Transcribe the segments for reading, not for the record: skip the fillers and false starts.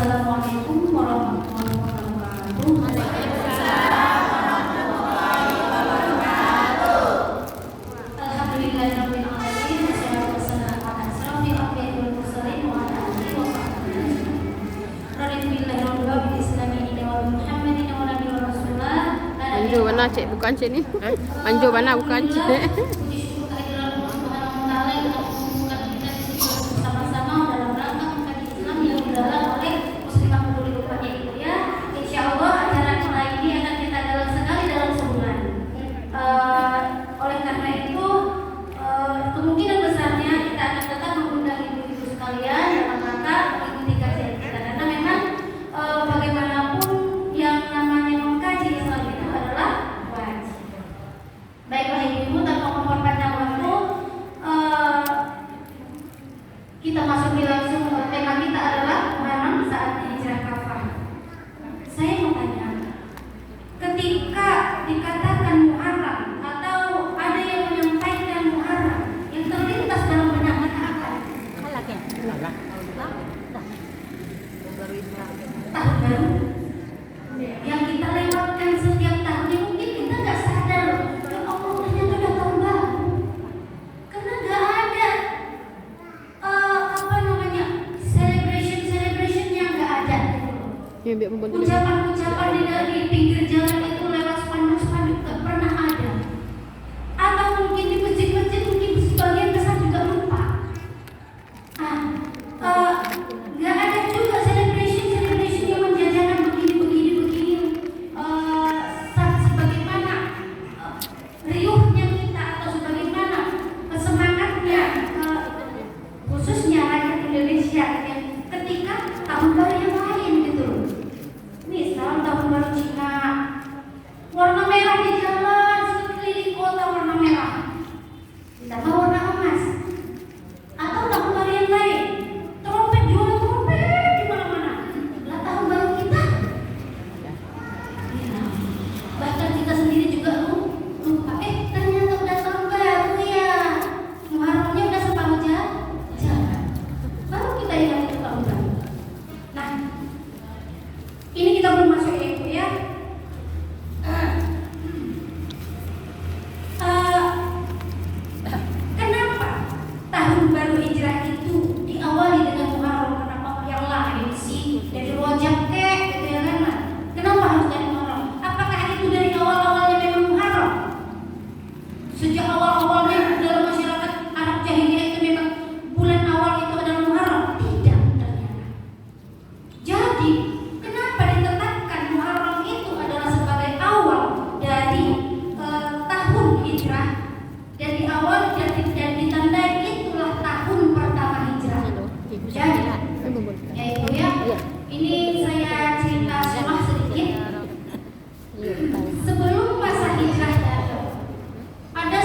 Assalamualaikum warahmatullahi wabarakatuh. Alhamdulillahirabbil alamin wassalatu wassalamu ala asyrofil anbiya'i wal mursalin wa ala alihi wa sahbihi ajmain. Raditu billahi rabbil bil islami dinan wa Muhammadin wa nabiy wa rasulah. Manju mana cik bukan cik ni? Manju mana bukan cik? Oleh karena itu kemungkinan besarnya kita akan tetap mengundang ibu-ibu sekalian dalam rangka mengikuti kajian kita, karena memang bagaimanapun yang namanya mengkaji Islam itu adalah wajib. Baiklah ibu-ibu, tanpa memperpanjang waktu, kita masuki langsung. Tema kita adalah Muharram saat hijrah kafah. Saya mau tanya, ketika dikatakan Muharram atau ada yang menyampaikan Muharram, yang terlintas dalam benak kita apa? Tahun baru yang kita lewatkan setiap tahunnya. Mungkin kita nggak sadar, ya Allah ternyata udah tahun baru, karena nggak ada celebration yang nggak ada gitu loh. Ya, biar membantu. Ucapan-ucapan di pinggir jalan itu lewat spanduk-spanduk nggak pernah ada. Atau mungkin di masjid-masjid mungkin sebagian besar juga lupa. Nggak ada juga celebration yang menjajakan begini. Sebagaimana riuhnya kita atau sebagaimana semangatnya khususnya rakyat Indonesia yang ketika tahun baru yang lain gitu loh. Misal tahun baru Cina, warna merah di jalan, sekeliling kota warna merah, ditambah warna emas. Atau tahun baru yang lain, trompet, jualan trompet di mana-mana. Lah tahun baru kita, ya, bahkan kita sendiri juga lupa. Ternyata udah tahun baru ya. Muharramnya udah separuh jalan. Baru kita ingat itu tahun baru. Nah, ini kita belum masuk ya ibu ya. Kenapa tahun baru hijrah itu diawali dengan Muharram? Kenapa yang lain sih dari Rajab kek gitu ya kan? Kenapa harus dari Muharram? Apakah itu dari awal-awalnya memang Muharram? Sejak awal-awalnya dalam masyarakat Arab jahiliyah itu memang bulan awal itu adalah Muharram? Tidak ternyata. Jadi kenapa ditetapkan Muharram itu adalah sebagai awal dari tahun hijrah, dan di awal dan ditandai itulah tahun pertama hijrah. Jadi ya ibu ya, ini saya cerita sedikit. Sebelum masa hijrah datang, ada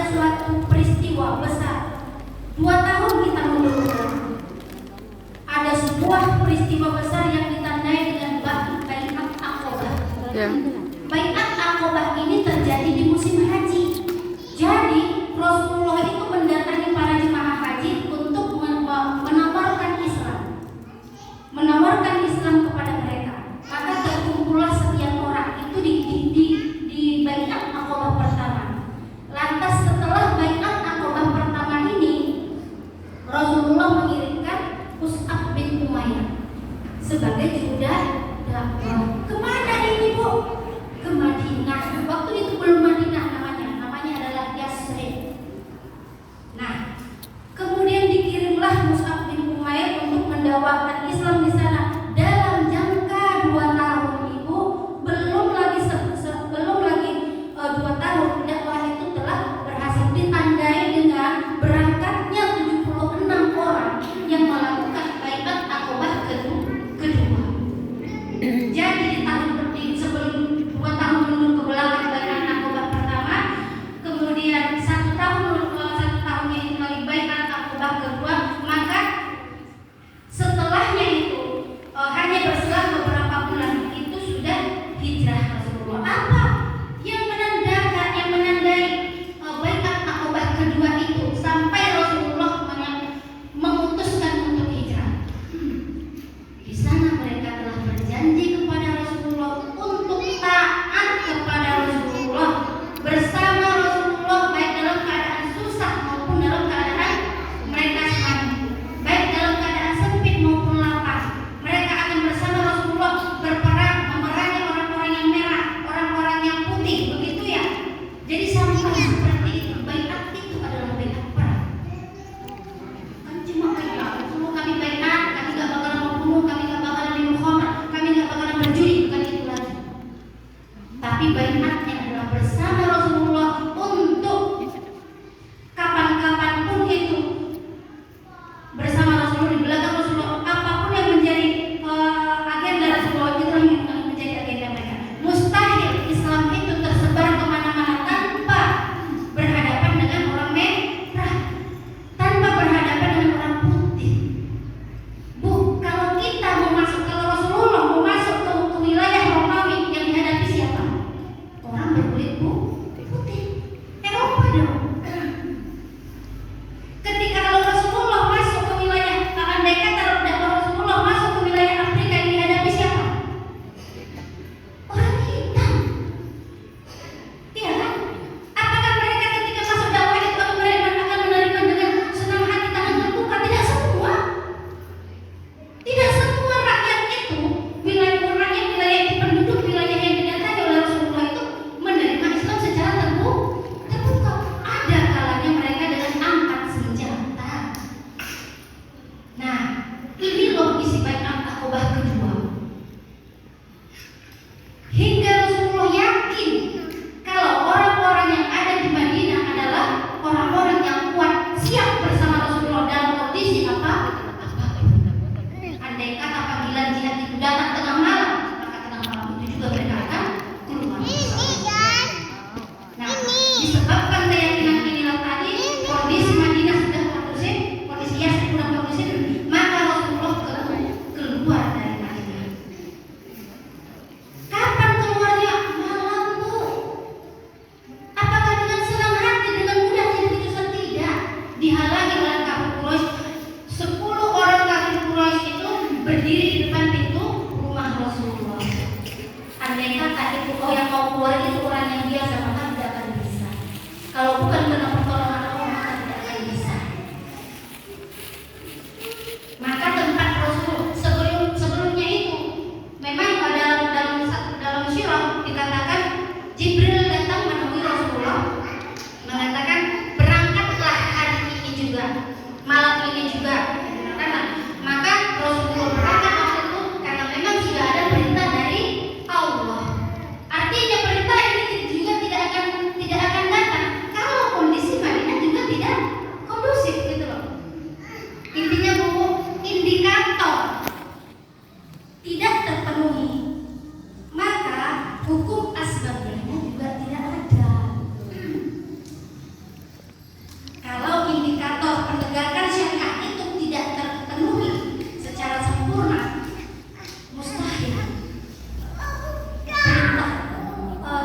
suatu peristiwa besar. 2 tahun kita mundur. Ada sebuah peristiwa besar yang ditandai dengan Bai'at Aqabah. Ya. Bai'at Aqabah ini terjadi di musim haji. Jadi Rasulullah itu mendatangi para jemaah haji untuk menawarkan Islam kepada mereka. Maka terkumpullah sekian orang itu di Bai'at Aqabah pertama. Lantas setelah Bai'at Aqabah pertama ini, Rasulullah mengirimkan Mus'ab bin Umayyah sebagai budak dakwah. Kemana ini bu? Ke Madinah. Waktu itu belum Madinah namanya adalah Yasrib. Nah, kemudian dikirimlah Mus'ab bin Umayyah untuk mendakwakan Islam di sana dalam jangka 2 tahun ibu. Belum lagi 2 tahun dakwah itu telah berhasil, ditandai dengan berangkatnya 76 orang yang melakukan Bai'at Aqabah kedua. Jadi di tahun sebelum 2 tahun mundur ke belakang Bai'at Aqabah pertama, kemudian 1 tahunnya itu lagi Bai'at Aqabah kedua, maka setelahnya itu khutbah kedua. Hingga Rasulullah yakin kalau orang-orang yang ada di Madinah adalah orang-orang yang kuat, siap bersama Rasulullah dalam kondisi apa? Andai kata panggilan jihad itu datang tengah malam, maka tengah malam itu juga mereka akan keluar bersama. Nah, disebabkan keyakinan inilah tadi kondisi Madinah sudah kondusif, kondisi Yastrib sudah kondusif, maka Rasulullah keluar dari Madinah. Kapan keluarnya? Malam Bu. Apakah dengan senang hati, dengan mudah jadi utusan? Tidak. Dihalangi oleh kafir Quraisy. 10 orang kafir Quraisy itu berdiri di depan pintu rumah Rasulullah. Andai kata itu yang mau keluar itu orang yang biasa, maka tidak akan bisa. Kalau bukan karena pertolongan Allah, maka tidak akan bisa. Maka tempat Rasul sebelumnya itu memang dalam sirah dikatakan Jibril datang menemui Rasulullah mengatakan berangkatlah hari ini juga, malam ini juga. Maka Rasulullah berangkat waktu itu karena memang sudah ada perintah dari Allah. Artinya perintah ini juga tidak akan datang kalau kondisi Madinah juga tidak kondusif gitu loh. Intinya Bu, indikator tidak terpenuhi, maka hukum asbabnya juga tidak ada. Kalau indikator penegakan syariat itu tidak terpenuhi secara sempurna, mustahil perintah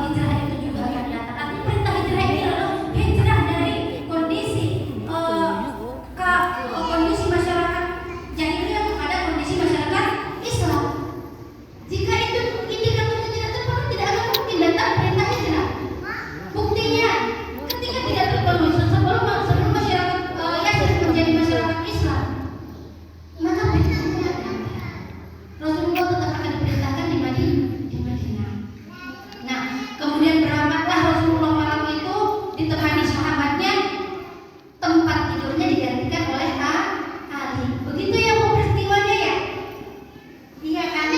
hijrah itu juga akan datang. Tapi perintah hijrah ini adalah hijrah dari kondisi kondisi masyarakat jahiliyah kepada kondisi masyarakat Islam. Jika itu indikatornya tidak terpenuhi, tidak akan mungkin datang perintah hijrah. Buktinya, ketika tidak terpenuhi sebelum masyarakat Yastrib menjadi masyarakat Islam, maka perintahnya ada. Rasulullah tetap akan diperintahkan di Madinah. Nah, kemudian berangkatlah Rasulullah malam itu ditemani sahabatnya. Tempat tidurnya digantikan oleh Ali. Begitu ya Bu peristiwanya ya? Iya kan?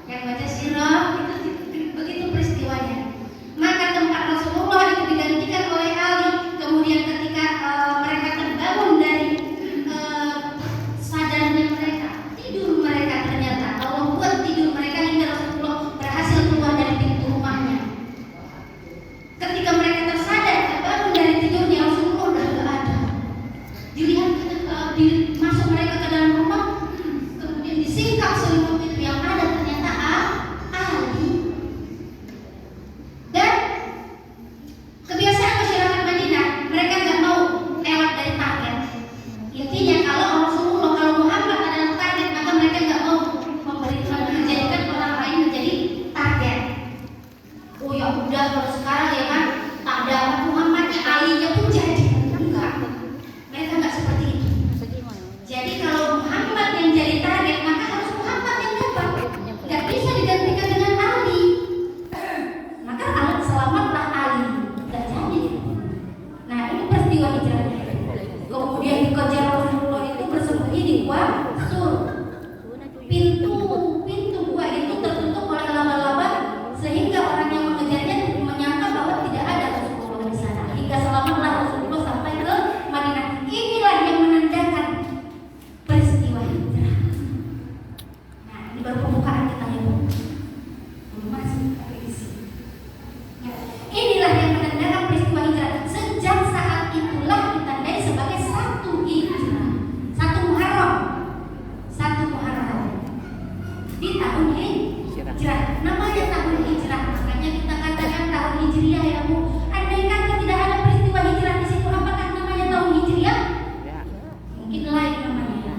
Yang baca sirah itu begitu peristiwanya. Maka tempat Rasulullah itu digantikan oleh Ali. Kemudian ketika mereka terbangun dari sadarnya mereka, tidur mereka, ternyata Allah buat tidur mereka hingga Rasulullah berhasil keluar dari pintu rumahnya. Ketika mereka tersadar, terbangun dari tidurnya, Rasulullah sudah tidak ada. Dilihat masuk mereka ke dalam rumah, kemudian disingkap selimut itu, yang ada ternyata Ali. Dan kebiasaan masyarakat Madinah, mereka nggak mau lewat dari target. Intinya kalau Muhammad adalah target, maka mereka nggak mau menjadikan orang lain menjadi target. Oh ya udah, kalau sekarang ya kan tak ada Muhammadnya, Alinya pun jadi. Enggak, mereka nggak seperti itu. Jadi kalau Muhammad yang jadi target, maka harus Muhammad yang dapat. Nggak bisa digantikan dengan Ali. Maka selamatlah Ali. Nggak jadi. Nah, ini peristiwa hijrahnya. Kemudian dikejar Rasulullah itu bersembunyi di gua Sur. Pintu gua itu tertutup oleh laba-laba sehingga orang yang mengejarnya menyangka bahwa tidak ada Rasulullah di sana. Hingga selamatlah Rasulullah sampai ke Madinah. Inilah yang menandakan peristiwa hijrah. Nah, ini baru pembukaan kita ya Bu. Belum masuk ke isi. Ya, inilah yang menandakan peristiwa hijrah. Sejak saat itulah ditandai sebagai satu hijrah, satu Muharram di tahun hijrah. Namanya tahun hijrah, makanya kita katakan tahun hijriah ya Bu. Andai kata tidak ada peristiwa hijrah di situ, apakah namanya tahun hijriah? Mungkin lain namanya.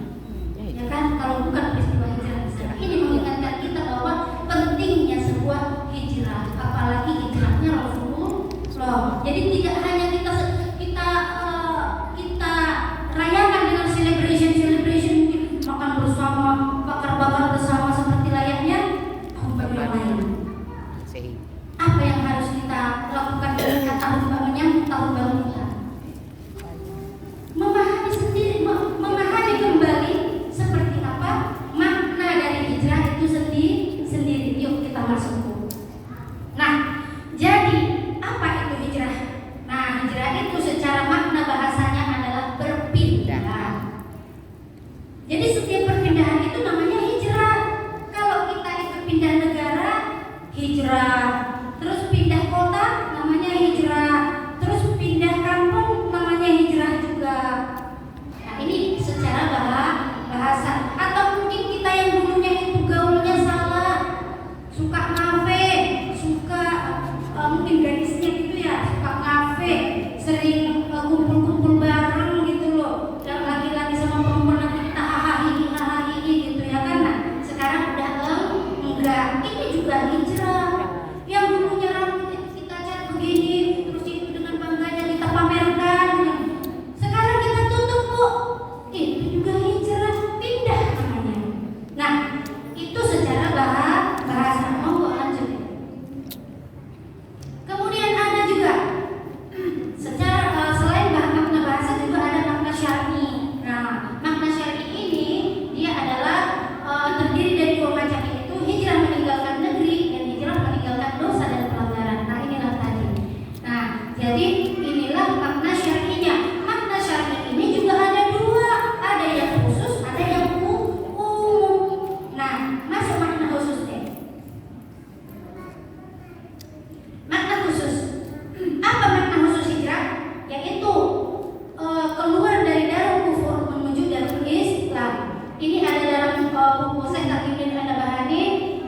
Ya kan, kalau bukan peristiwa hijrah di sana. Ini mengingatkan kita bahwa pentingnya sebuah hijrah, apalagi hijrahnya Rasulullah. Jadi tidak hanya kita rayakan dengan celebration makan bersama, bakar-bakar bersama seperti layaknya yang lain. buku Syekh Taqiyuddin An-Nabhani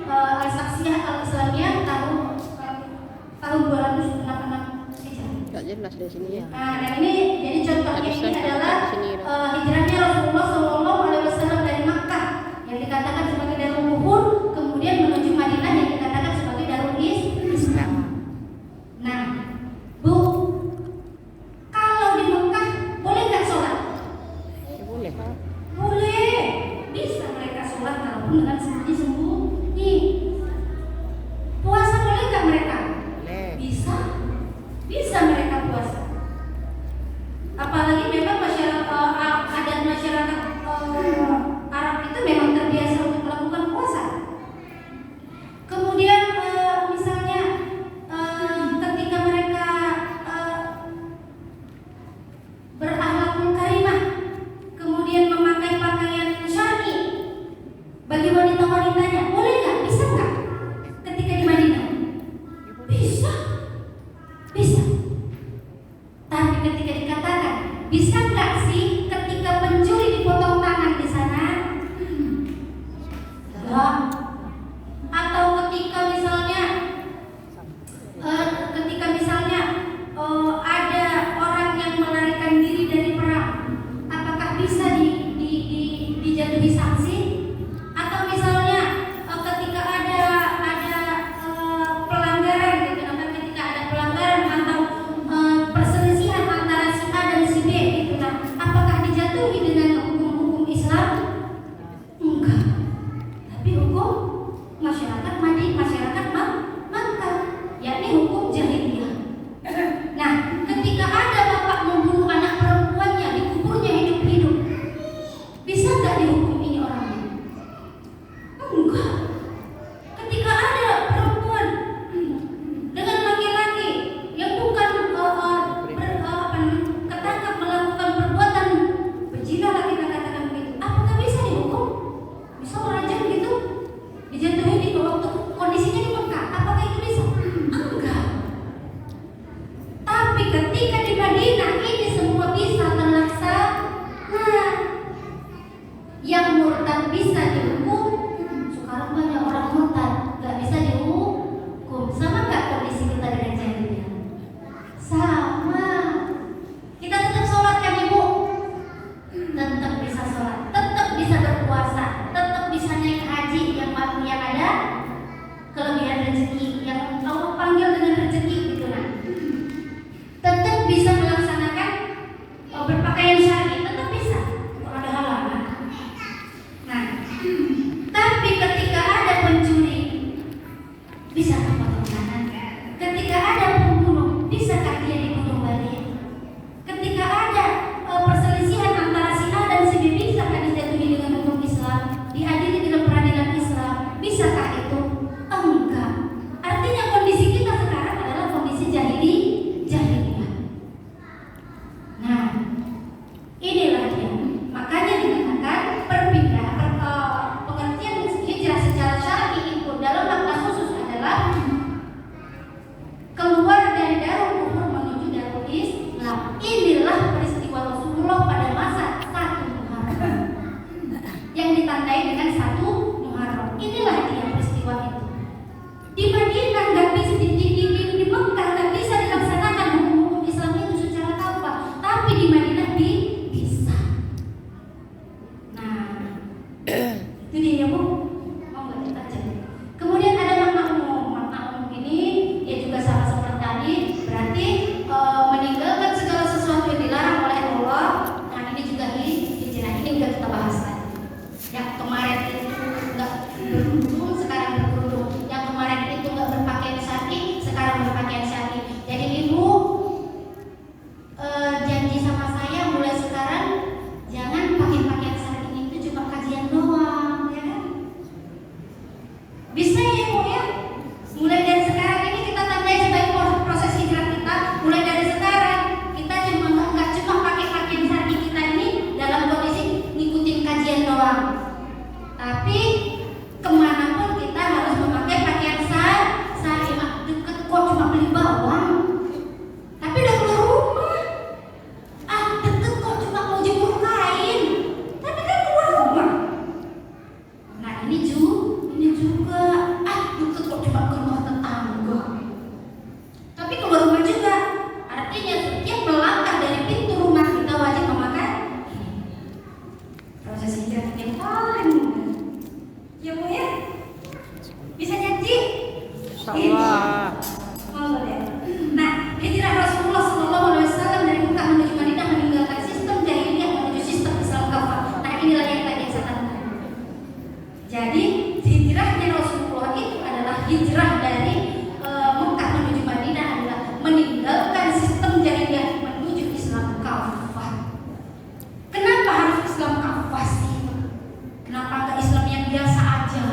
Al-Saksiyah Al-Islamiyah tahun 286 Hijriah. Tak jelas dari sini ya. Nah, dan ini jadi contohnya Habis ini saya adalah di sini, hijrahnya Rasulullah SAW dari Makkah yang dikatakan sebagai Darul Kufur, kemudian menuju Madinah yang dikatakan sebagai Darul Islam. Nah, Bu, kalau di Mekah boleh nggak sholat? Ya, boleh. Boleh, bisa mereka sholat walaupun dengan sembunyi-sembunyi. Puasa boleh nggak mereka? Boleh. Bisa mereka puasa. Apalagi memang adat masyarakat Arab itu memang terbiasa untuk melakukan puasa. Kemudian misalnya ketika mereka berakhlakul karimah, kemudian memakai pakaian syar'i bagi wanita-wanitanya, boleh nggak? Bisa nggak? Ketika di Madinah, bisa. Tapi ketika dikatakan, bisa nggak sih ketika pencuri dipotong tangan di sana? Enggak. Atau ketika misalnya ada orang yang melarikan diri dari perang, apakah bisa dijatuhi sanksi? Atau misalnya ketika ada pelanggaran gitu, ketika ada pelanggaran atau perselisihan antara si A dan si B gitu, nah, apakah dijatuhi dengan hukum-hukum Islam? Enggak. Tapi hukum masyarakat Makkah, yakni hukum jahiliyah. Nah, ketika ada bapak membunuh anak perempuannya, dikuburnya hidup-hidup, bisa nggak dihukum ini orangnya? Enggak. Ketika ada perempuan dengan laki-laki yang bukan ketangkap melakukan perbuatan berzina, kita katakan begitu, apakah bisa dihukum? Bisa merajam gitu, dijatuhi di waktu kondisinya di Mekah, apakah itu bisa? Enggak. Tapi ketika di Madinah ini semua bisa terlaksana. Yang murtad bisa dihukum. Sekarang banyak orang murtad nggak bisa dihukum. Sama nggak kondisi kita dengan jahiliyah? Sama. Kita tetap sholat kan Ibu? Tetap bisa sholat, tetap bisa berpuasa, tetap bisa naik haji yang ada kelebihan rezeki yang Allah panggil dengan rezeki gitu, nah. Tetap bisa melaksanakan berpakaian syar'i, tetap bisa. Kalau ada halangan. Nah, tapi ketika ada pencuri, bisakah potong tangan? Ketika ada pembunuh, bisakah dia dibunuh balik? Ketika ada perselisihan antara si A dan si B, bisakah dijatuhi dengan hukum Islam, diadili dengan peradilan Islam? Bisakah itu? Enggak. Artinya kondisi kita sekarang adalah kondisi jahiliyah. Nah, inilah dia. Makanya dikatakan pengertian hijrah secara syar'i itu dalam makna khusus adalah keluar dari Darul Kufur menuju Darul Islam. Inilah peristiwa Rasulullah pada masa 1 Muharram yang ditandai dengan 1 Muharram. Inilah dia peristiwa itu. Di Madinah nggak bisa, di Mekah nggak bisa dilaksanakan hukum-hukum Islam itu secara tanpa, tapi di Madinah bisa. Nah, itu dia Bu. Mau nggak kita aja. Kemudian ada makna umum ini ya juga sama seperti tadi, berarti meninggalkan segala sesuatu yang dilarang oleh Allah. Nah, ini juga hijrah, ini udah kita bahas tadi. Yang kemarin itu nggak beruntung, sekarang beruntung. Yang kemarin itu nggak berpakaian syar'i, sekarang berpakaian syar'i. Jadi Ibu janji sama saya mulai sekarang jangan pakai pakaian syar'i itu cuma kajian doang, ya kan? Bisa ya Ibu ya? Mulai dari sekarang ini kita tandai sebagai proses hijrah kita. Mulai dari sekarang kita nggak cuma pakai pakaian syar'i kita ini dalam kondisi ngikutin kajian doang, tapi kemana ini juga. Itu kok cuma ke rumah tetangga. Tapi keluar rumah juga. Artinya setiap melangkah dari pintu rumah kita wajib memakai proses hijrah yang paling mudah. Ya Bu ya? Bisa nyanyi? Insyaallah. Nah, hijrah Rasulullah SAW dari Mekah menuju Madinah meninggalkan sistem jahiliyah menuju sistem Islam kafah. Nah, inilah yang tadi saya katakan. Jadi, hijrahnya Rasulullah itu adalah hijrah dari Mekah menuju Madinah adalah meninggalkan sistem jahiliyah menuju Islam kafah. Kenapa harus Islam kafah sih? Kenapa enggak Islam yang biasa aja?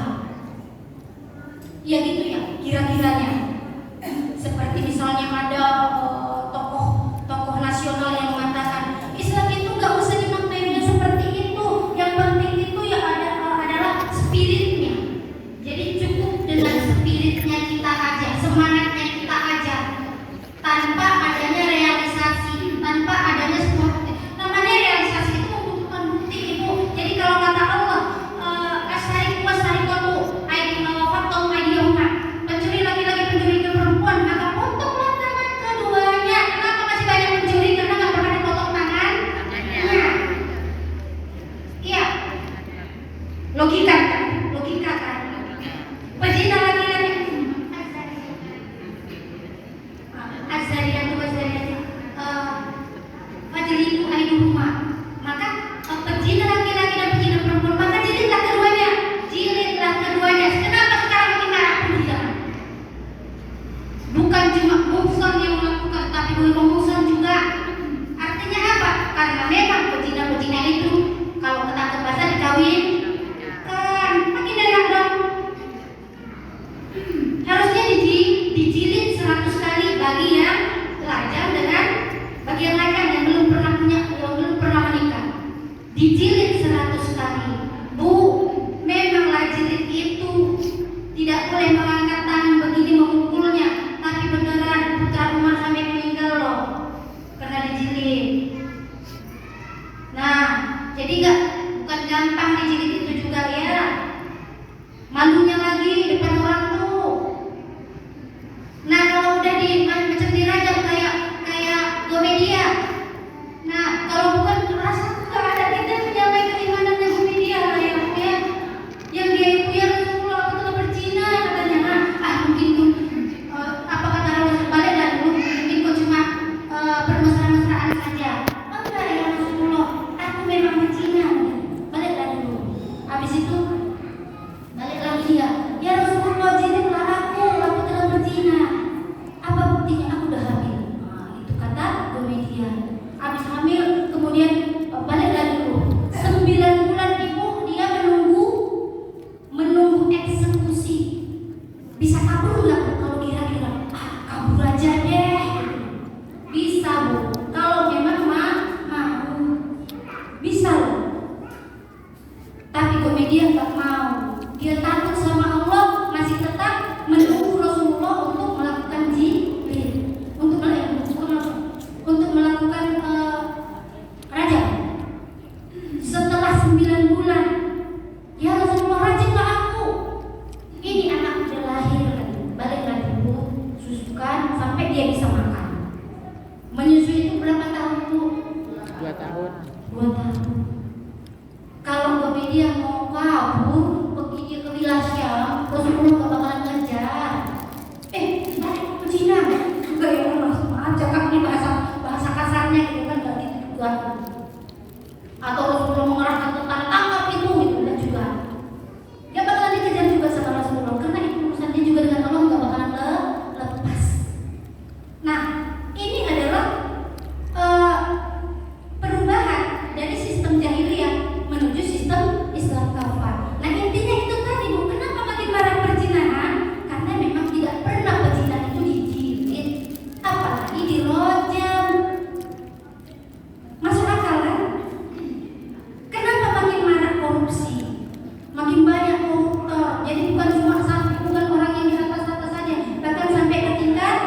Ya gitu ya, kira-kiranya. Seperti misalnya ada tokoh nasional yang mengatakan Islam itu nggak usah dimaknainya seperti itu, yang penting itu ya adalah spiritnya. Jadi cukup dengan spiritnya kita aja, semangatnya kita aja, tanpa adanya realisasi, tanpa adanya semua. Namanya realisasi itu membutuhkan bukti Ibu. Jadi kalau kata Allah asyariku wasyarikatu faktum aidiyahuma, pencuri laki-laki pencuri perempuan maka potonglah tangan keduanya. Kenapa masih banyak pencuri? Karena nggak pernah dipotong tangannya. Iya, logika kan? Pezina laki-laki azariyatu wazariyatu fajridu aiduhuma, maka pezina laki-laki dan pezina perempuan maka jilidlah keduanya. Kenapa sekarang kita pezina? Bukan cuma muhsan yang melakukan, tapi muhsan juga. Artinya apa? Karena memang pezina itu kalau ketangkep basah dikawin kan, makin enak dong. Harusnya dijilid 100 kali bagi yang lajang dengan bagi yang lajang yang belum pernah menikah. Dijilid 100 kali. Bu, memanglah jilid itu tidak boleh mengangkat tangan begini memukulnya, tapi beneran putra Umar sampai meninggal loh karena dijilid. Nah, jadi bukan gampang dijilid itu juga ya. Malunya lagi depan orang tuh. Nah, kalau udah macam dirajam kayak Gomedia. Nah, kalau bukan rasa nggak ada kita menyampaikan keimanannya Gomedia lah ya. Yang dia itu ya Rasulullah itu berzina katanya. Mungkin apa kata Rasul balik dan dulu mungkin kok cuma bermesra-mesraan saja. Enggak ya Rasulullah, aku memang berzina. Balik dan dulu. Habis itu balik lagi dia. Ya Rasulullah, jilidlah aku telah berzina. Apa buktinya? Aku udah hamil. Nah, itu kata Gomedia. Habis hamil kemudian balik lagi dulu. 9 bulan ibu dia menunggu eksekusi. Bisa kabur nggak Bu? Kalau kira-kira kabur aja deh. Bisa Bu, kalau memang mau. Bisa loh. Tapi Gomedia nggak mau. Dia takut sama Allah, masih tetap menunggu Rasulullah untuk melakukan jilid, untuk melakukan rajam. Setelah 9 bulan, ya Rasulullah rajamlah aku. Ini anak udah lahir kan, baliklah dulu, susukan sampai dia bisa makan. Menyusui itu berapa tahun Bu? 2 tahun. 2 tahun. Kalau Gomedia mau kabur pergi ke wilayah Syam, Rasulullah gak bakalan ngejar. Balik ke Cina juga ya langsung aja kan, ini bahasa kasarnya gitu kan, gak gitu juga. Atau Rasulullah mengerahkan tentara tangkap itu gitu dan juga. Dia bakalan dikejar juga sama Rasulullah karena itu urusannya juga dengan Allah, gak bakalan lepas. Nah, ini adalah perubahan dari sistem jahiliyah menuju sistem Islam kafah. Nah, intinya itu tadi Bu, kenapa makin marak perzinahan? Karena memang tidak pernah perzinahan itu dijilid, apalagi dirojam. Masuk akal kan? Kenapa makin marak korupsi? Makin banyak koruptor. Jadi bukan orang yang di atas-atas saja, bahkan sampai ke tingkat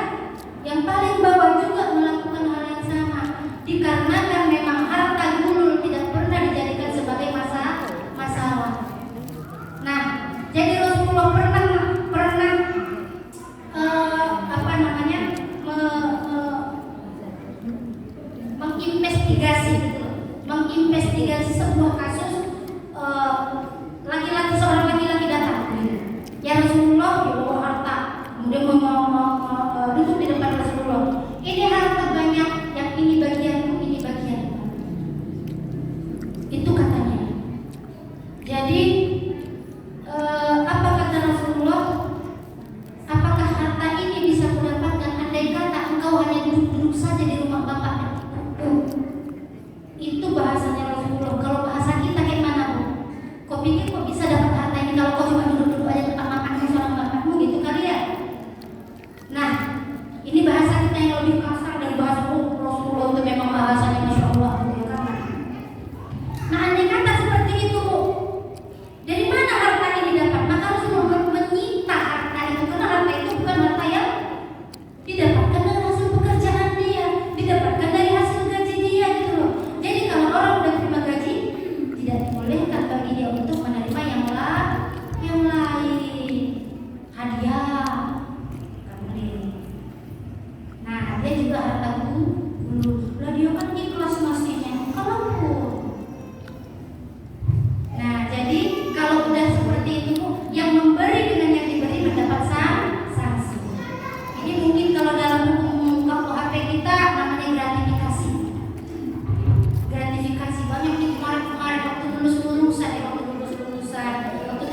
yang paling bawah juga melakukan hal yang sama. Dikarenakan memang harta gulul tidak pernah dijadikan sebagai masalah. Nah,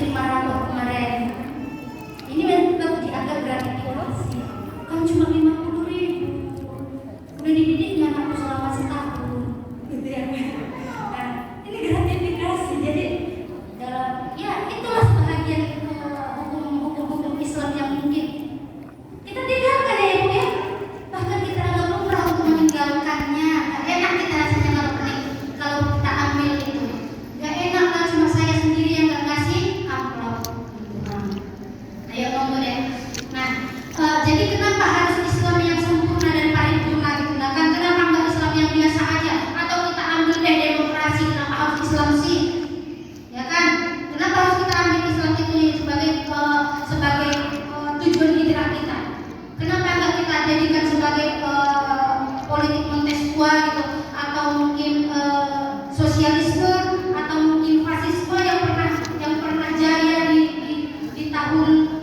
terima rapor kemarin. Ini tetap dianggap gratifikasi. Kan cuma 50.000. Udah dididiknya anakku selama setahun. Gitu ya. Nah, ini gratifikasi. Jadi dalam ya itulah sebahagian hukum-hukum Islam yang mungkin kita tinggalkan ya Ibu ya. Bahkan kita agak lumrah untuk meninggalkannya. Gak enak kita rasanya kalau kita ambil itu. Gak enak kan cuma saya sendiri yang gak ngasih amplop. Ayo ngomong deh. Nah, jadi kenapa harus Islam yang sempurna dan paripurna digunakan? Kenapa nggak Islam yang biasa aja? Atau kita ambil deh demokrasi? Kenapa harus Islam sih? Ya kan? Kenapa harus kita ambil Islam itu sebagai tujuan hijrah kita? Kenapa nggak kita jadikan sebagai politik Montesquieu gitu? Atau mungkin sosialisme atau mungkin fasisme yang pernah jaya di tahun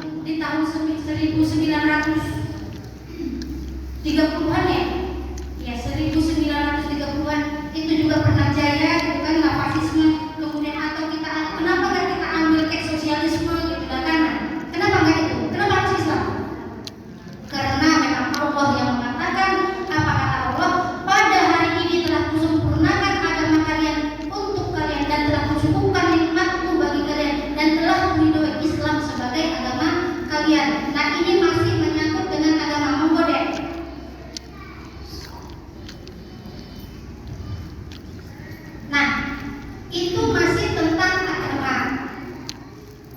1930-an ya? Ya 1930-an itu juga pernah jaya gitu kan, lah fasisme. Kemudian atau kenapa nggak kita ambil kayak sosialisme gitu kan? Kenapa nggak itu? Kenapa harus Islam? Karena memang Allah yang mengatakan, apa kata Allah? Pada hari ini telah kusempurnakan agama kalian untuk kalian dan telah kucukupkan nikmatku bagi kalian dan telah kuridhoi Islam sebagai agama kalian. Nah ini masih menyangkut dengan agama menggodek. Nah itu masih tentang agama.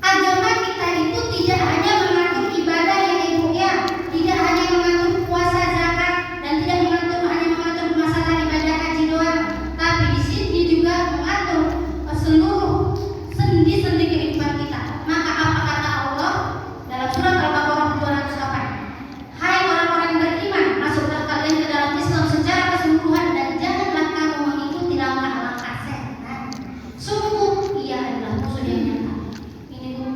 Agama kita itu tidak hanya mengatur ibadah yang Ibu ya, tidak hanya mengatur puasa zakat dan tidak hanya mengatur masalah ibadah haji doang, tapi di sini juga mengatur seluruh sendi-sendi kehidupan kita. Maka apa kata Allah dalam surat Al-Baqarah 208? Hai orang-orang beriman, masuklah kalian ke dalam Islam secara keseluruhan dan janganlah kamu mengikuti langkah-langkah setan. Sungguh ia adalah musuh yang nyata. Ini Bu.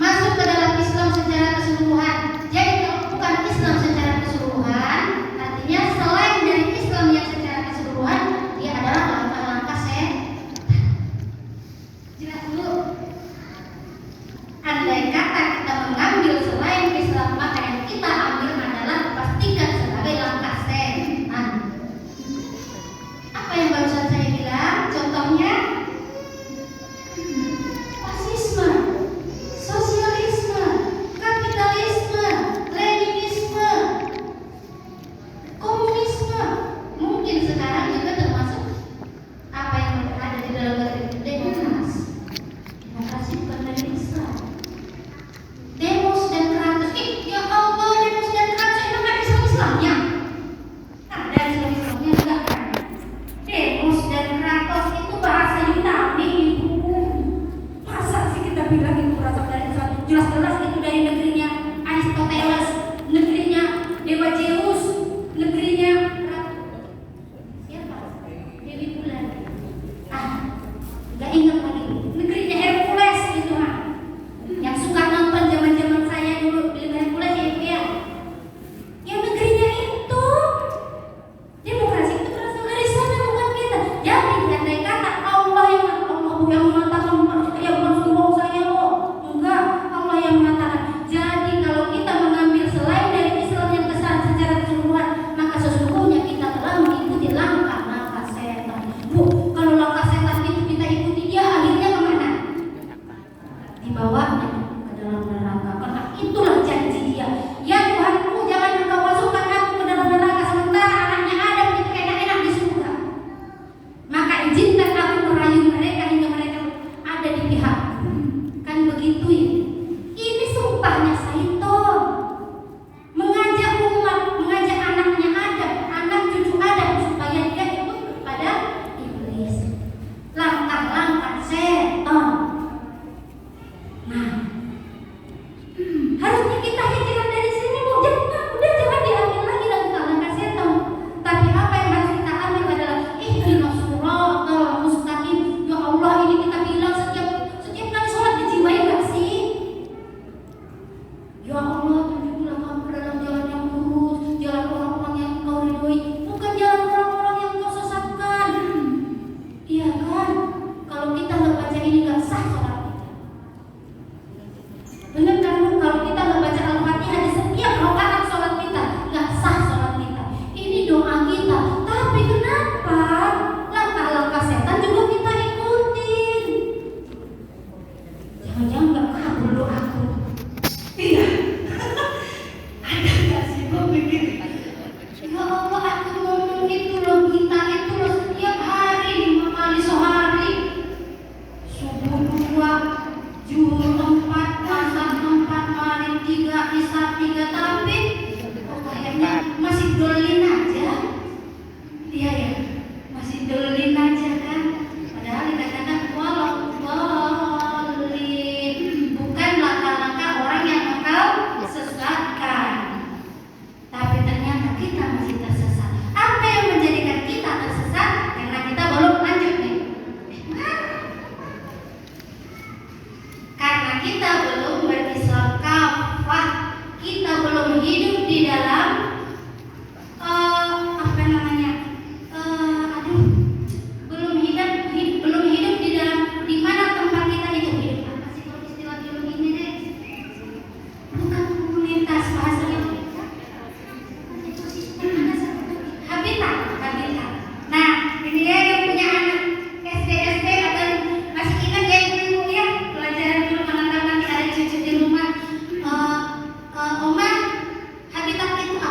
Masuk ke dalam Islam secara keseluruhan. Jadi kalau bukan Islam secara keseluruhan, artinya selain dari Islam yang secara keseluruhan, dia adalah langkah-langkah setan. Jelas dulu. Andai kata kita mengambil selain Islam, maka yang kita ambil adalah pastikan sebagai langkah setan. Apa yang barusan saya bilang? Contohnya fasisme, sosialisme, kapitalisme, leninisme, komunisme. Mungkin sekarang juga termasuk apa yang ada di dalam negeri demokrasi. Demokrasi bukan dari Islam. Demos dan Kratos. Ya Allah, demos dan Kratos emang ada Islam-Islamnya? Ada Islam-Islamnya enggak kan? Demos dan Kratos itu bahasa Yunani Ibu. Masa sih kita bilang itu berasal dari Islam? Jelas-jelas itu dari negerinya Aristoteles, negerinya Dewa Zeus, negerinya siapa? Dewi Bulan. Gak ingat lagi. Negerinya Hercules gitu ha. Yang suka nonton zaman-zaman saya dulu film Hercules ya Ibu ya. Yang negerinya itu demokrasi itu berasal dari sana bukan kita. Jadi andai kata Allah yang mengatakan ya Rasulullah saya enggak, Allah yang mengatakan. Jadi kalau kita mengambil selain dari Islam yang secara keseluruhan, maka sesungguhnya kita telah mengikuti langkah-langkah setan. Bu, kalau langkah setan itu kita ikuti, dia akhirnya kemana? Dibawanya ke dalam neraka. Karena itulah janji dia. Ya Tuhanku, jangan engkau masukkan aku ke dalam neraka sementara anaknya Adam itu enak-enak di surga. Maka izinkan aku merayu mereka hingga mereka ada di pihakku. Kan begitu ya. Ini sumpahnya Saiton. Mengajak umat, mengajak anaknya Adam, anak cucu Adam supaya dia ikut kepada iblis. Langkah-langkah setan. Nah, harusnya kita hijrah dari sini Bu. Udah jangan diambil lagi langkah-langkah setan. Tapi apa yang harus kita ambil adalah ihdinas siratal mustaqim. Ya Allah, ini kita bilang setiap kali Juhur 4, Asar 4, Maghrib 3, Isya 3, tapi kayaknya masih dolin aja. Iya ya, masih dolin aja kan. Padahal dikatakan walau dolin, bukan langkah-langkah orang yang engkau sesatkan. Tapi ternyata kita masih tersesat. Apa yang menjadikan kita tersesat? Karena kita belum lanjut nih. Karena kita belum berislam kafah, kita belum hidup di dalam apa namanya? Belum hidup di dalam di mana tempat kita itu hidup. Apa sih kalau istilah biologinya deh? Bukan komunitas bahasanya. Habitat. Nah, ini dia yang punya anak SD atau masih ingat ya ibu ya pelajaran dulu menanam nanti ada cucu di rumah. Oma, habitat itu apa?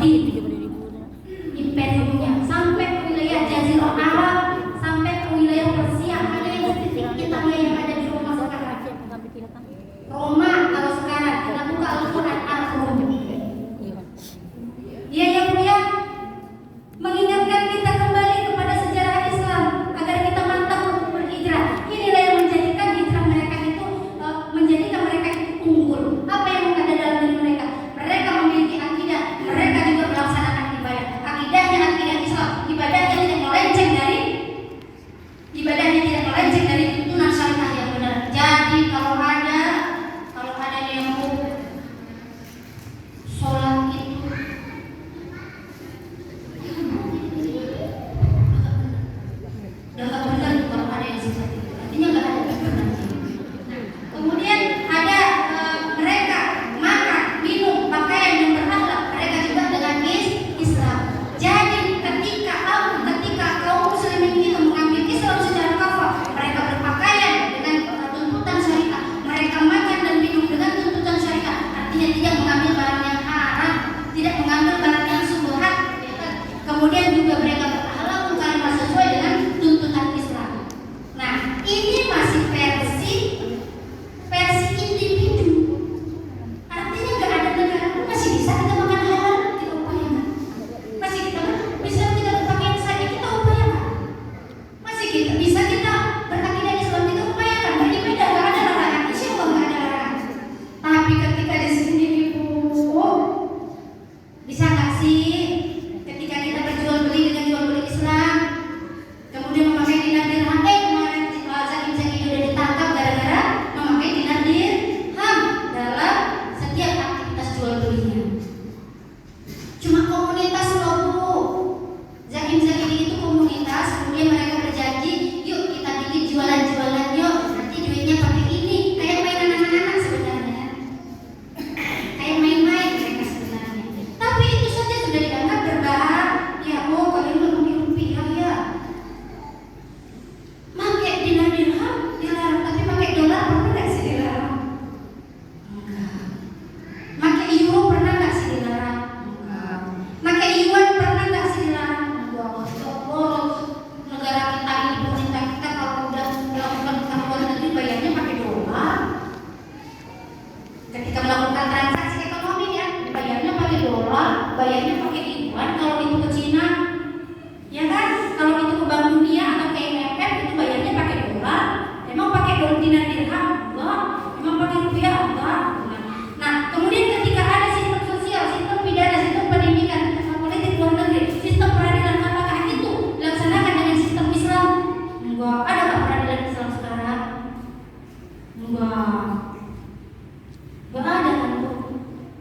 Saudi imperiumnya sampai ke wilayah Jazirah Arab, sampai ke wilayah Persia. Ada yang sedikit Italia yang ada di Roma sekarang. Roma kalau sekarang kita buka Al-Quran Al-Rum. Dia yang mulia mengingatkan kita kembali kepada sejarah Islam agar kita mantap untuk berhijrah. Inilah yang menjadikan hijrah mereka itu menjadikan mereka itu unggul. Apa yang ada dalam diri mereka? Mereka memiliki akidah, mereka juga melaksanakan ibadah. Akidahnya akidah Islam, ibadahnya tidak melenceng dari tuntunan syariah yang benar. Jadi kalau ada demo sholat itu dapat benar kalau ada yang seperti itu. Artinya nggak ada kebenaran. Kemudian ada mereka makan, minum, pakaian yang berakhlak. Mereka juga dengan Islam. Jadi ketika kaum muslimin itu mengambil Islam secara kafah, mereka berpakaian dengan tuntutan syariat, mereka makan dan minum dengan tuntutan syariat. Artinya tidak mengambil barang yang haram, tidak mengambil barang yang syubhat. Kemudian juga mereka berakhlak karimah sesuai dengan tuntutan Islam. Nah, ini masih versi individu. Artinya nggak ada negara pun masih bisa kita makan halal, kita upayakan. Masih kita bisa kita berpakaian saja, kita upayakan. Masih kita bisa kita berakidah Islam, kita upayakan. Nah, ini beda, nggak ada larangan. Insya Allah nggak ada larangan. Tapi ketika di sini ibu, bisa nggak sih ketika kita berjual beli dengan jual beli Islam, kemudian memakai dinar dirham? Kemarin Zain sudah ditangkap gara-gara memakai dinar dirham dalam setiap aktivitas jual belinya. Cuma komunitas loh Bu. Zain itu komunitas, kemudian mereka berjanji, yuk kita bikin jualan-jualan yuk, nanti duitnya pakai ini. Kayak mainan anak-anak sebenarnya, kayak main-main mereka sebenarnya. Tapi itu saja sudah dianggap berbahaya. Ya oh, kalian udah pakai rupiah ya. Pakai dinar dirham dilarang, tapi pakai dolar pernah nggak sih dilarang? Enggak. Pakai euro pernah nggak sih dilarang? Enggak. Pakai yuan pernah nggak sih dilarang? Enggak. Oh, negara kita ini, pemerintah kita kalau udah melakukan utang luar negeri bayarnya pakai dolar. Ketika melakukan transaksi ekonomi ya, bayarnya pakai dolar, bayarnya pakai yuan. Kalau itu ke Cina, ya kan? Kalau itu ke Bank Dunia atau ke IMF itu bayarnya pakai dolar. Emang pakai dinar dirham? Enggak. Emang pakai rupiah? Enggak. Nah, kemudian ketika ada sistem sosial, sistem pidana, sistem pendidikan, sistem politik luar negeri, sistem peradilan, apakah itu dilaksanakan dengan sistem Islam? Enggak. Ada nggak peradilan Islam sekarang? Enggak. Enggak ada kan Bu?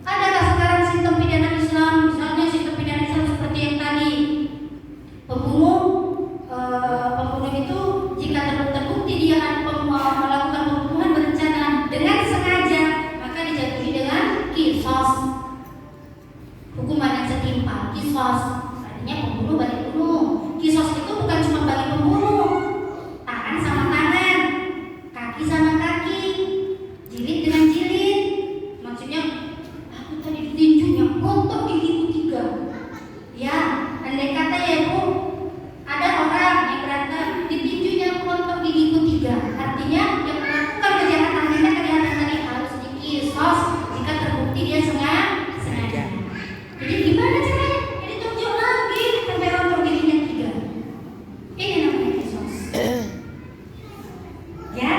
Adakah sekarang sistem pidana Islam? Misalnya sistem pidana Islam seperti yang tadi, pembunuh itu jika terbukti dia melakukan pembunuhan berencana dengan sengaja, maka dijatuhi dengan kisos, hukuman yang setimpal. Kisos artinya pembunuh balik bunuh. Kisos itu bukan cuma bagi pembunuh, tangan sama tangan, kaki sama kaki, jilid dengan jilid. Maksudnya aku tadi ditinjunya kontok gigiku 3. Ya, andai kata ya Bu, ada orang yang berantem ditinjunya kontok gigiku 3. Artinya yang melakukan kejahatan tadi harus dikisos jika terbukti dia sengaja. Jadi gimana caranya? Jadi tunjuk lagi sampai rontok giginya 3. Ini namanya kisos. Ya,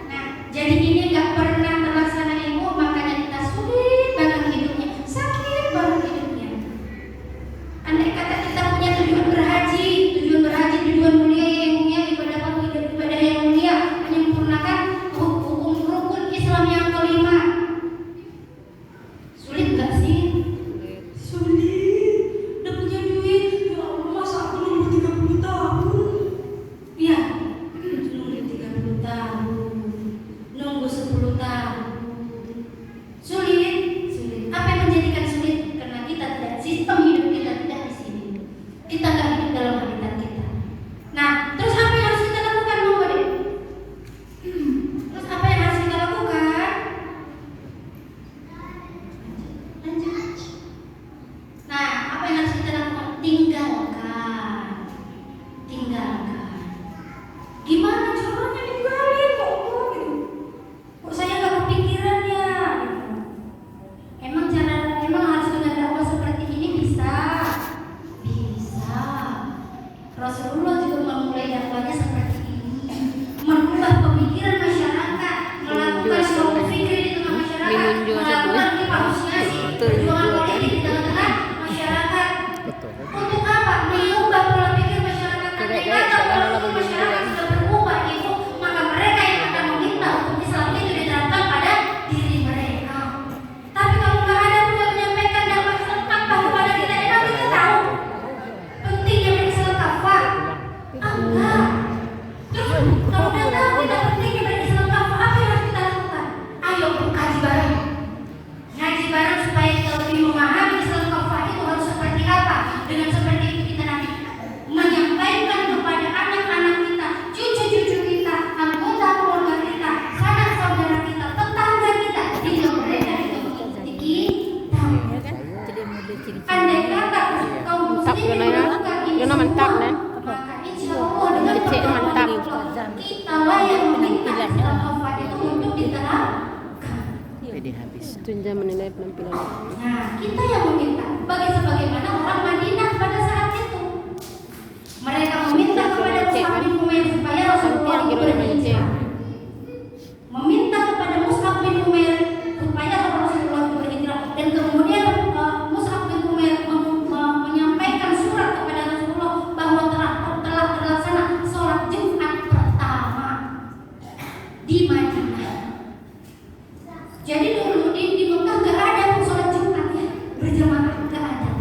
nah jadi ini nggak pernah terlaksana Ibu, makanya kita sulit banget hidupnya, sakit banget hidupnya. Andai kata kita punya tujuan berhaji, tujuan mulia yang mulia, ibadah yang mulia, menyempurnakan hukum rukun Islam yang kelima. Sulit nggak sih? Sulit. Udah punya duit, ya Allah, masa aku nunggu 30 tahun? Iya, nunggu 30 tahun, nunggu 10 tahun. Sulit. Apa yang menjadikan sulit? Karena kita tidak, sistem hidup kita tidak di sini. Kita nggak hidup dalam habitat kita. Nah, terus apa yang harus kita lakukan, Bu Adik? Terus apa yang harus kita lakukan? Lanjut. Nah, tinggalkan. Gimana caranya ninggalin kok gitu? Kok saya nggak kepikiran ya? Emang harus dengan dakwah seperti ini bisa? Bisa. Rasulullah juga memulai dakwahnya seperti ini, merubah pemikiran masyarakat, melakukan suatu fikir di tengah masyarakat, melakukan dipahami perjuangan politik di tengah-tengah masyarakat. Untuk apa? Mengubah pola pikir masyarakat. Ketika pola pikir masyarakat sudah berubah itu, maka mereka yang akan meminta hukum Islam itu diterapkan pada diri mereka. Tapi kalau nggak ada yang menyampaikan dakwah selengkap kepada kita, emang kita tahu pentingnya berislam kafah? Enggak. Terus kalau udah tahu tidak pentingnya berislam kafah, apa yang harus kita lakukan? Ayo kaji bareng. Ngaji bareng supaya kita lebih memahami Islam kafah itu harus seperti apa. Dengan seperti itu kita nanti menyampaikan kepada anak-anak kita, cucu-cucu kita, anggota keluarga kita, sanak saudara kita, tetangga kita, hingga mereka itu mengikuti kita. Andai kata kaum muslimin melakukan ini semua, maka insya Allah dengan pertolongan Allah, kita lah yang meminta Islam kafah itu untuk diterapkan. Tunja menilai penampilan. Nah, kita yang meminta, sebagaimana orang Madinah pada saat itu. Mereka meminta kepada Mus'ab bin Umair supaya Rasulullah itu berhijrah. Meminta kepada Mus'ab bin Umair supaya Rasulullah itu berhijrah. Dan kemudian Mus'ab bin Umair menyampaikan surat kepada Rasulullah bahwa telah terlaksana sholat Jumat pertama di Madinah. Jadi dulu di Mekah gak ada sholat Jumat ya berjamaah, gak ada.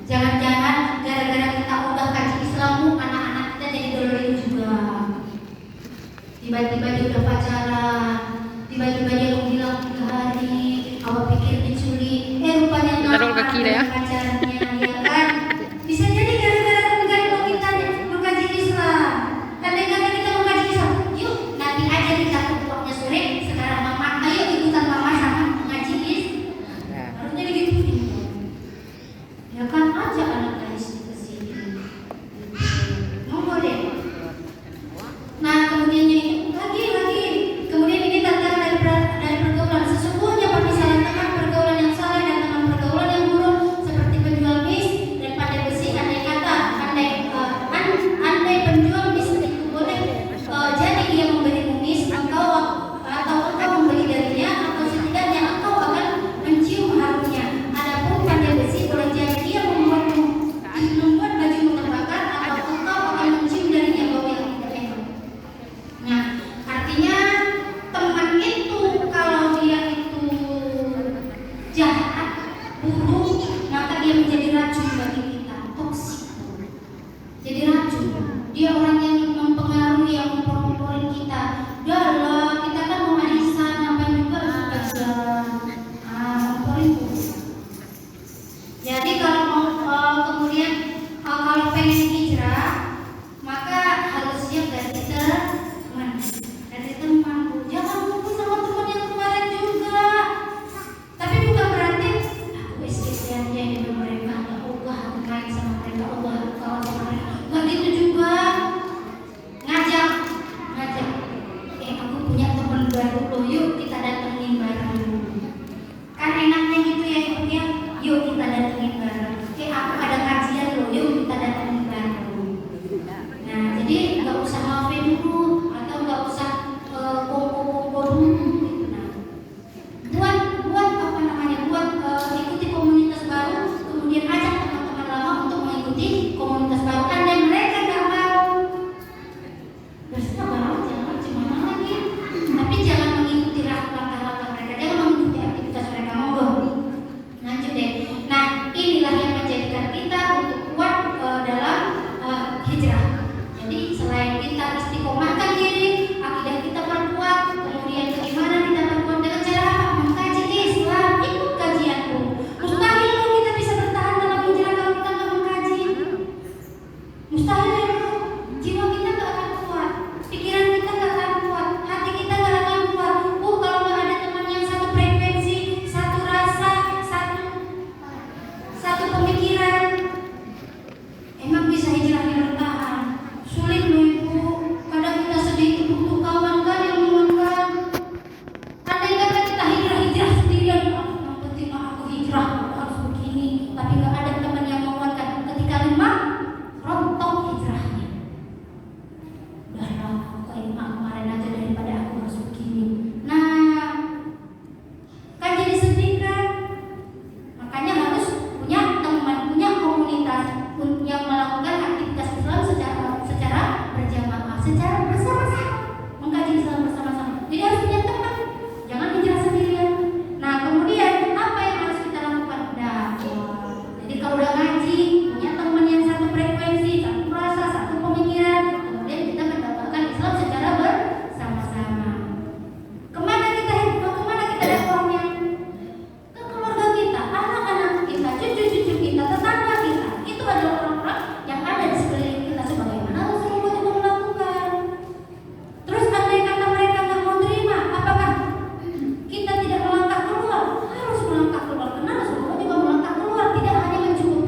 Jangan-jangan gara-gara kita udah kaji Islammu, anak-anak kita jadi dolorin juga. Tiba-tiba dia udah pacaran, tiba-tiba dia menghilang 3 hari, awak pikir diculik, rupanya Taruh kaki dah ya. pacarnya, ya kan? Bisa jadi gara-gara kita mengkaji Islam. Kadang-kadang kita mengkaji Islam, yuk nanti aja kita ketuanya sore, sekarang mama, ayo ikutan mama sama mengaji Islam. Harusnya begitu. Ya kan aja anak gadis ke sini. Monggo deh. Nah, kemudian ini lagi. Kemudian ini tentang dari pergaulan. Sesungguhnya permisalan teman pergaulan yang saleh dan teman pergaulan yang buruk seperti penjual bis dan pandai besi. Andai penjual bis itu boleh jadi dia memberi kumis atau engkau membeli darinya, atau setidaknya engkau akan mencium harumnya. Adapun pandai besi boleh jadi dia membuat bajumu terbakar, atau engkau akan mencium darinya bau yang tidak enak. Nah, artinya teman itu kalau dia itu jahat, buruk, maka dia menjadi racun bagi kita, toksik. Jadi racun. Dia orang yang mempengaruhi, yang mempengaruhi kita. Udah kita kan mau arisan, apa juga itu. Jadi kalau kemudian kalau pengen hijrah, maka harus siap dari teman. Jangan lupa sama teman yang kemarin juga. Tapi bukan berarti aku sekian dia dengan mereka, ya Allah, aku main sama mereka, Allah, aku kawan sama mereka. Nggak gitu juga. Ngajak. Aku punya teman baru loh, yuk kita datengin bareng. Kan enaknya gitu ya ibu ya. Yuk kita datengin bareng. Aku ada kajian loh, yuk kita datengin bareng. Nah, jadi nggak usah ngapain dulu, atau nggak usah kongko dulu gitu. Nah, buat apa namanya? Buat ikuti komunitas baru, kemudian ajak teman-teman lama untuk mengikuti komunitas baru. Dan mereka nggak mau, bersabar aja, gimana lagi? Tapi jangan mengikuti langkah-langkah mereka, jangan mengikuti aktivitas mereka. Monggo, lanjut deh. Nah, inilah yang menjadikan kita untuk kuat dalam hijrah. Jadi selain kita istiqomahkan diri, akidah kita perkuat, kemudian bagaimana kita perkuat dengan cara apa? Mengkaji Islam, ikut kajianku. Mustahil loh kita bisa bertahan dalam hijrah kalau kita nggak mengkaji. Mustahil loh, jiwa kita nggak akan kuat, pikiran kita nggak akan kuat, hati kita nggak akan kuat. Kalau nggak ada teman yang satu frekuensi, satu rasa, satu pemikiran, emang bisa hijrahnya bertahan? Sulit loh ibu. Kadang kita sedih itu butuh kawan kan yang menguatkan. Andai kata kita hijrah sendirian, yang penting aku hijrah, aku harus begini, tapi nggak ada teman yang menguatkan. Ketika lemah, rontok hijrahnya. Udahlah, aku kayak kemarin aja daripada aku harus begini. Nah, kan jadi sedih kan? Makanya harus punya teman, punya komunitas yang melakukan aktivitas Islam secara berjamaah, secara bersama-sama, mengkaji Islam bersama-sama. Jadi harus punya teman, jangan hijrah sendirian. Nah, kemudian apa yang harus kita lakukan? Dakwah. Jadi kalau udah ngaji, punya teman yang satu frekuensi, satu rasa, satu pemikiran, kemudian kita mendapatkan Islam secara bersama-sama. Kemana kita dakwahnya? Ke keluarga kita, anak-anak kita, cucu-cucu kita, tetangga kita. Itu adalah orang-orang yang ada di sekeliling kita, sebagaimana Rasulullah juga melakukan. Terus andai kata mereka nggak mau terima, apakah kita tidak melangkah keluar? Harus melangkah keluar, karena Rasulullah juga melangkah keluar, tidak hanya mencukupi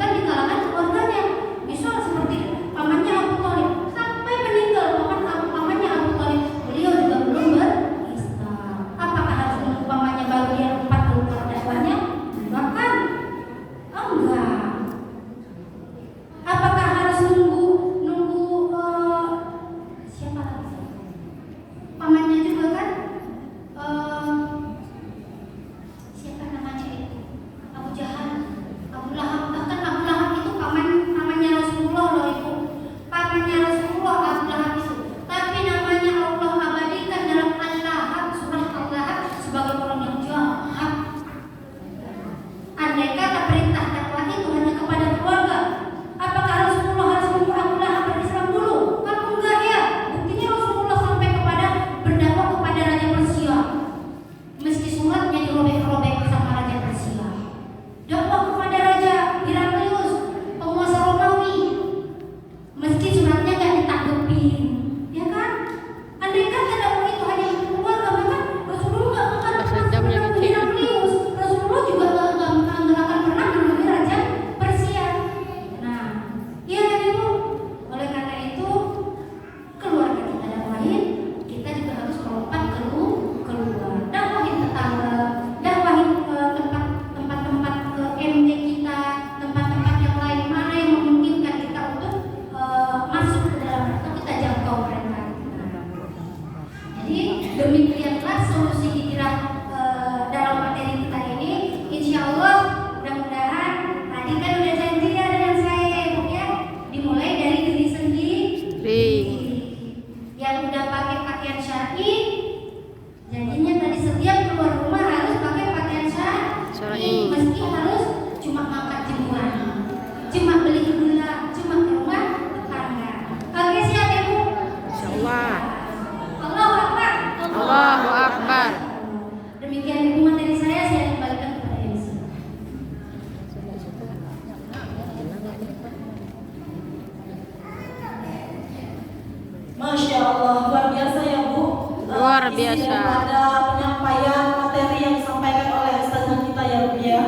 Luar isi biasa. daripada penyampaian materi yang disampaikan oleh ustazah kita ya Bu ya.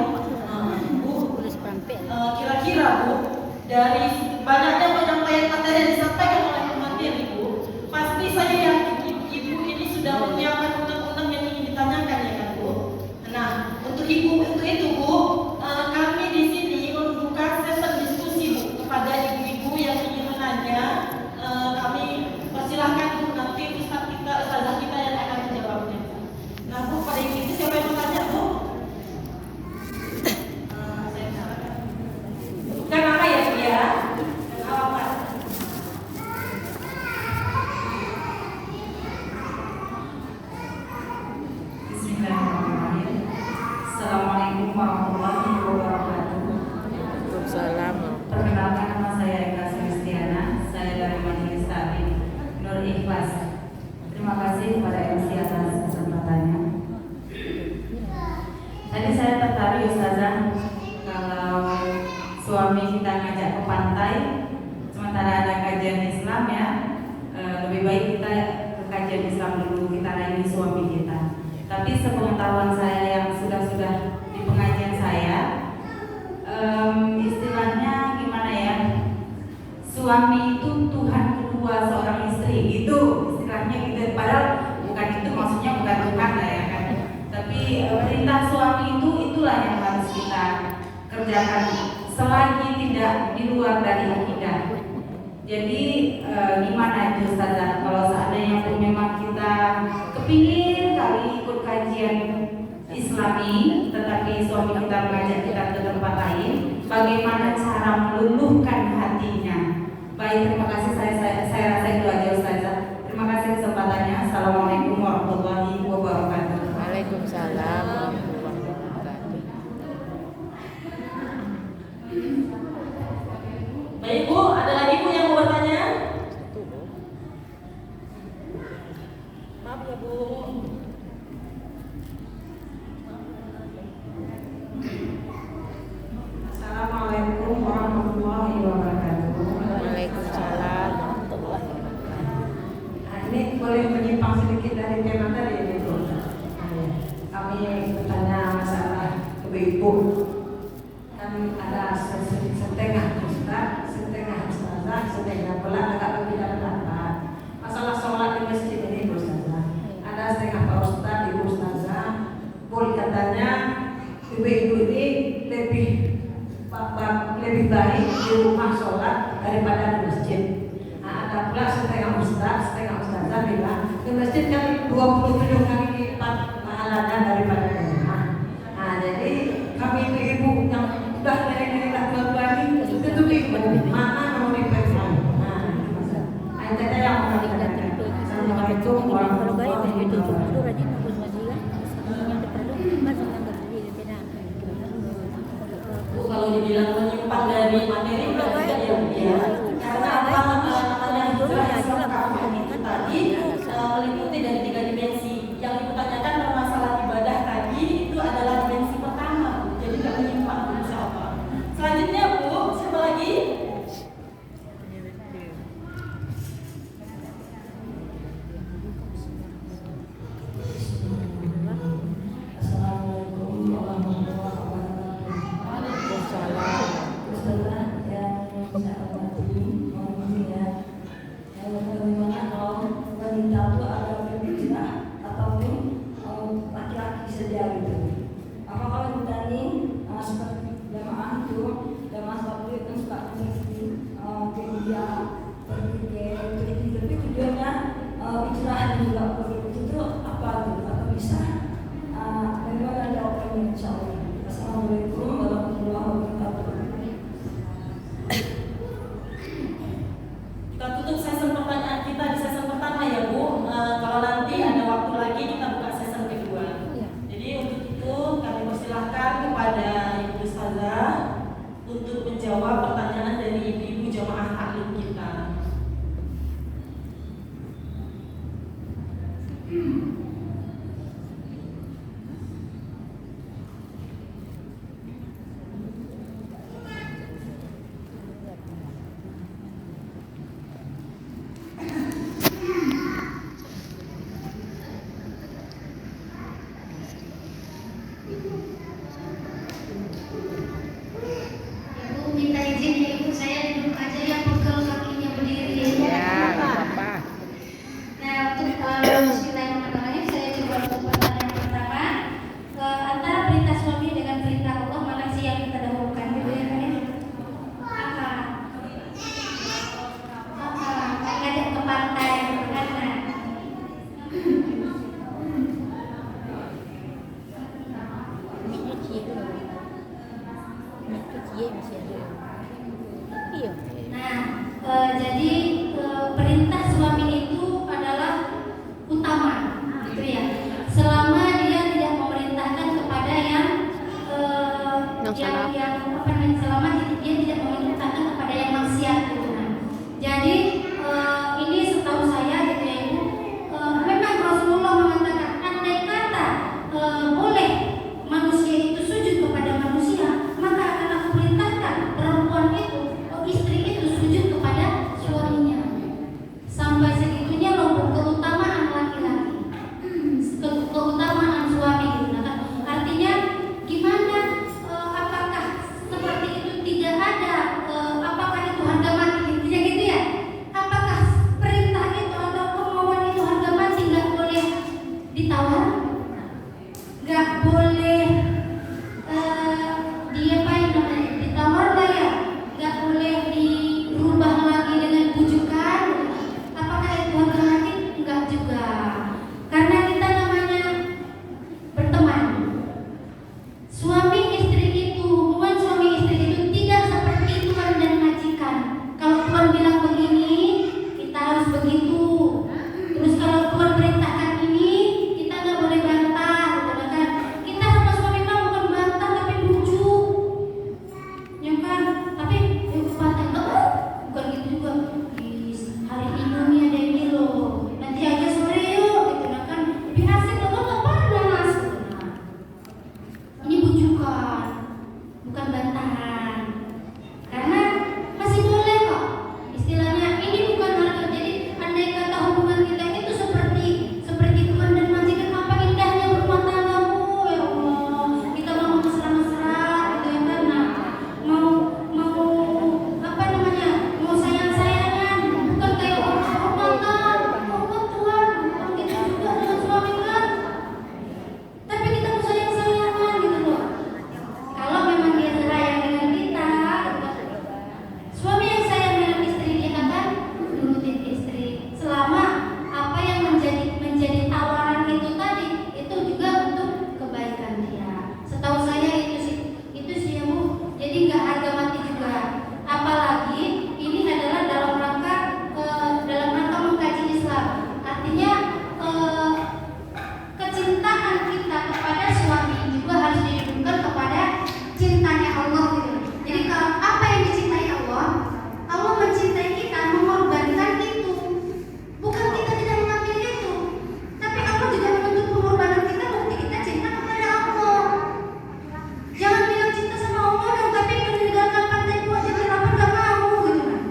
Bu, kira-kira Bu, dari banyaknya penyampaian materi yang disampaikan oleh materi Bu, pasti saya yakin Ibu ini sudah menyiapkan undang-undang yang ingin ditanyakan ya kan Bu. Nah, untuk itu Bu, kami di sini membuka sesi diskusi Bu kepada ibu-ibu yang ingin menanya. Kami persilahkan Bu, nanti ustazah kita yang akan menjawabnya. Nah Bu, pada ibu siapa yang mau tanya Bu? Saya silakan. Bukan apa ya Bu ya? Dan apa? Bismillahirrahmanirrahim. Assalamualaikum warahmatullahi wabarakatuh. Waalaikumsalam. Perkenalkan, nama saya Eka Sulistiana. Saya dari Majelis Taklim Nur Ikhlas. Terima kasih kepada MC atas kesempatannya. Tadi saya tertarik Ustazah, kalau suami kita ngajak ke pantai, sementara ada kajian Islam ya, lebih baik kita ke kajian Islam dulu, kita layani suami kita. Tapi sepengetahuan saya yang sudah di pengajian saya, istilahnya gimana ya, suami itu Tuhan kedua seorang istri, itu istilahnya gitu. Padahal bukan itu, maksudnya bukan Tuhan lah ya kan. Tapi perintah suami itulah yang harus kita kerjakan selagi tidak di luar dari akidah. Jadi gimana itu Ustazah, kalau seandainya pun memang kita kepingin kali ikut kajian Islami, tetapi suami kita mengajak kita ke tempat lain, bagaimana cara meluluhkan hatinya? Baik, terima kasih. Saya rasa itu aja Ustazah. Terima kasih kesempatannya. Assalamualaikum warahmatullahi wabarakatuh. Waalaikumsalam warahmatullahi wabarakatuh. Baik Bu, ada lagi Bu yang mau bertanya? Maaf ya Bu. Assalamualaikum warahmatullahi wabarakatuh. Waalaikumsalam. Ini boleh menyimpang sedikit dari tema tadi itu. Kami bertanya masalah ibu-ibu. Kan ada setengah ustaz, setengah ustazah, setengah pula agak berbeda pendapat. Masalah sholat di masjid ini ustazah. Ada setengah pak ustaz, ibu ustazah. Boleh katanya ibu-ibu ini lebih baik di rumah sholat daripada di masjid. Nah, ada pula setengah ustaz, setengah ustazah bilang di masjid kan 27 kali lipat pahalanya daripada di rumah. Nah, jadi kami ibu yang sudah dari dua-dua ini itu ibu mana mau dipilih. Nah, itu masalah. Itu aja yang mau kita tanyakan. Assalamualaikum warahmatullahi wabarakatuh. Bu, kalau dibilang menyimpang dari materi berarti tidak ya Bu ya. Karena apa namanya hijrah Islam kampung itu tadi meliputi dari 3 dimensi. Yang Ibu tanyakan masalah ibadah tadi itu adalah dimensi pertama Bu. Jadi tidak menyimpang insyaallah. Selanjutnya Bu, siapa lagi? Assalamualaikum warahmatullahi wabarakatuh. Ustazah yang saya hormati, mohon ya. Bagaimana kalau wanita itu ada berbicara ataupun laki-laki saja gitu? Apa kalau kita ini seperti jamaah itu, jamaah sholat itu suka mengisi dia pergi ke tapi tujuannya bicara juga itu apa gitu? Atau bisa? Bagaimana jawabannya insyaallah? Assalamualaikum warahmatullahi wabarakatuh. Kita tutup sesi pertanyaan kita di sesi pertama ya Bu. Kalau nanti ada waktu lagi kita buka sesi kedua. Jadi untuk itu kami persilahkan kepada Ibu Ustazah untuk menjawab pertanyaan dari ibu-ibu jamaah taklim kita. Nah, jadi perintah suami itu adalah utama, gitu ya. Selama dia tidak memerintahkan kepada yang selama dia tidak memerintahkan kepada yang maksiat, gitu. Nah, jadi ini setahu saya, gitu ya Ibu, memang Rasulullah mengatakan andai kata boleh manusia itu sujud kepada manusia, maka akan aku perintahkan perempuan itu, istri itu sujud kepada suaminya. Sampai segitunya loh keutamaan laki-laki, keutamaan suami, gitu. Nah, artinya gimana? Apakah seperti itu tidak ada? Apakah itu harga mati? Intinya gitu ya. Apakah perintah itu atau kemauan itu harga mati, nggak boleh ditawar, nggak boleh ditawar lah ya, nggak boleh dirubah lagi dengan bujukan. Apakah itu harga mati? Enggak juga, karena kita namanya berteman. Suami istri itu, hubungan suami istri itu tidak seperti tuan dan majikan. Kalau tuan bilang begini, kita harus begitu. Terus kalau tuan perintahkan ini, kita nggak boleh bantah, gitu kan? Kita sama suami mah bukan bantah tapi bujuk, ya kan? Tapi bantah bukan gitu juga. Hari ini ada ini loh, nanti aja sore yuk, gitu kan? Lebih asik loh, nggak panas. Nah, ini bujukan, bukan bantahan. Karena masih boleh kok. Istilahnya ini bukan harga. Jadi andai kata hubungan kita itu seperti tuan dan majikan, apa indahnya berumah tanggamu, ya Allah. Kita mau mesra-mesra, gitu ya kan? Nah, mau apa namanya? Mau sayang-sayangan, bukan kayak orang kan, tuan, bukan gitu juga dengan suami kan. Tapi kita mau sayang-sayangan, gitu loh. Kalau memang dia sayang dengan kita, suami yang sayang dengan istri, dia akan nurutin istri. Selama apa yang menjadi tawaran itu tadi, itu juga untuk kebaikan dia. Setahu saya itu sih ya Bu. Jadi nggak harga mati juga. Apalagi ini adalah dalam rangka mengkaji Islam. Artinya kecintaan kita kepada suami juga harus didahulukan kepada cintanya Allah, gitu. Jadi kalau apa yang dicintai Allah mencintai kita, mengorbankan itu. Bukan kita tidak mengambil itu, tapi Allah juga menuntut pengorbanan kita bukti kita cinta kepada Allah. Jangan bilang cinta sama Allah dong, tapi meninggalkan pantai buat jadi apa nggak mau, gitu kan?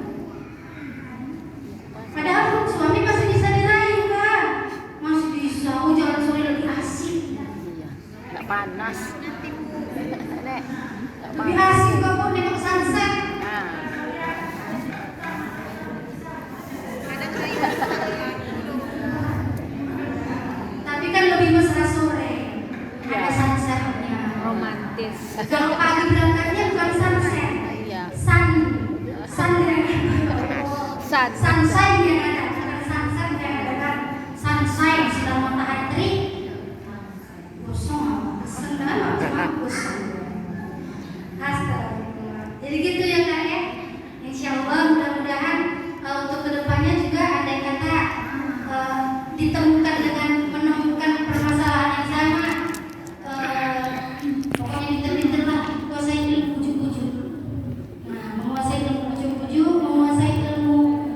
Padahal suami masih bisa dirayu kan, masih bisa. Jalan sore lebih asik, Nggak panas. Nek. lebih asik kok nengok sunset. Tapi kan lebih mesra sore, ada sunsetnya. Romantis. Kalau pagi berangkatnya bukan sunset, Iya. sunshine yang ada, bukan sunset yang ada kan. Sunshine sedang matahari terik, kosong, senang, cuma kosong. Astagfirullah. Jadi gitu ya Kak ya. Insya Allah mudah-mudahan untuk kedepannya juga ada kata ditemukan dengan menemukan permasalahan yang sama. Pokoknya pinter-pinter lah, kuasai ilmu bujuk-bujuk. Nah, menguasai ilmu bujuk-bujuk, menguasai ilmu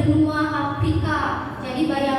benua Afrika. Jadi bayangkan